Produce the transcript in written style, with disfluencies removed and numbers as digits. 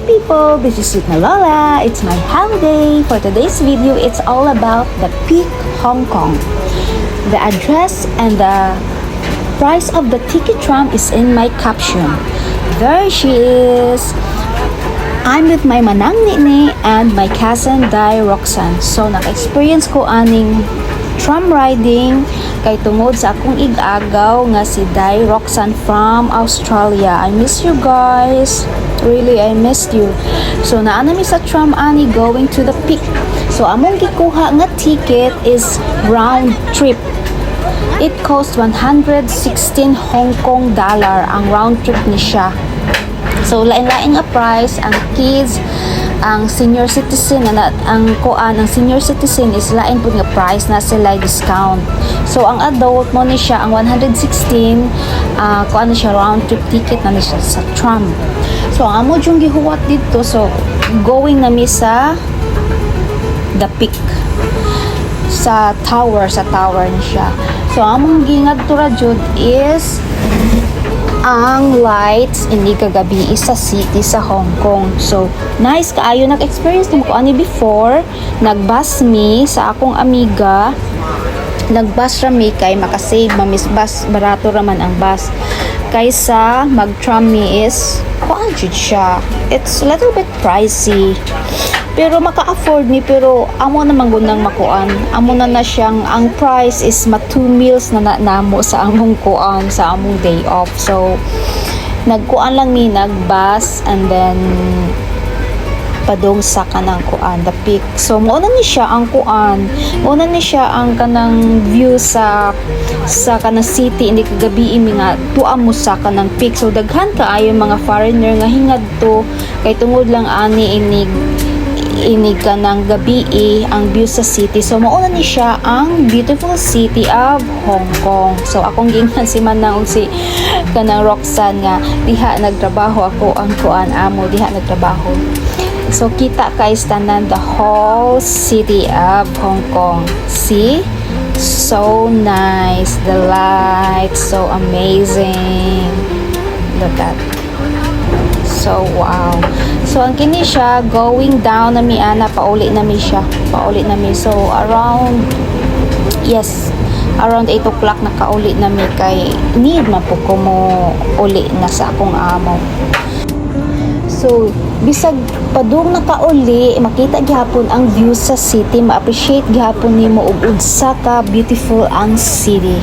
people, this is Sweet Lola. It's my holiday. For today's video, it's all about the Peak Hong Kong. The address and the price of the ticket tram is in my caption. There she is. I'm with my manang Nini and my cousin Dai Roxanne. So naka-experience ko aning tram riding kay tungod sa akong ig-agaw nga si Dai Roxanne from Australia. I miss you guys. Really, I missed you. So naana mi sa tram ani going to the Peak. So among gikuha nga ticket is round trip. It cost 116 Hong Kong dollar ang round trip ni siya. So lain-lain nga price ang kids, ang senior citizen ang senior citizen is lain pud nga price na sila discount. So ang adult mo ni siya ang 116 kuan siya round trip ticket na ni siya sa tram. So ang amo jung gihuwat dito, so going na mi sa the Peak sa tower ni siya. So among gingadto ra jud is ang lights hindi kagabi sa city sa Hong Kong. So nice kaayo, nag-experience ko ani before. Nagbus mi sa akong amiga, nagbus ra mi kay makasave mamis bus, barato raman ang bus kaysa mag-tram mi is kuan jud siya. It's a little bit pricey pero maka-afford mi, pero amo na mangunang makuan, amo na siyang ang price is 2 meals na namo sa among kuan sa among day off. So nagkuan lang mi, nagbus and then padong sa kanang kuan the Peak. So mo na ni siya ang kuan, mo na ni siya ang kanang view sa kanang city, hindi kagabi mi nga tuam mo sa kanang Peak. So daghan kaayo mga foreigner nga hingadto kay tungod lang ani inig ka ng gabi ang view sa city. So mauna ni siya ang beautiful city of Hong Kong. So akong gingan si Manang si kanang Roxanne nga diha nagtrabaho ako ang kuan amo diha nagtrabaho. So kita kay tanan the whole city of Hong Kong. See? So nice. The lights so amazing. Look at. So wow. So ang kini siya going down na mi ana, pauli na mi siya. Pauli na mi. So around 8 o'clock nakauli na mi kay need man po ko mo uli na sa akong amo. So bisag padung nakauli, makita gihapon ang view sa city, ma-appreciate gihapon nimo ug unsa ka beautiful ang city.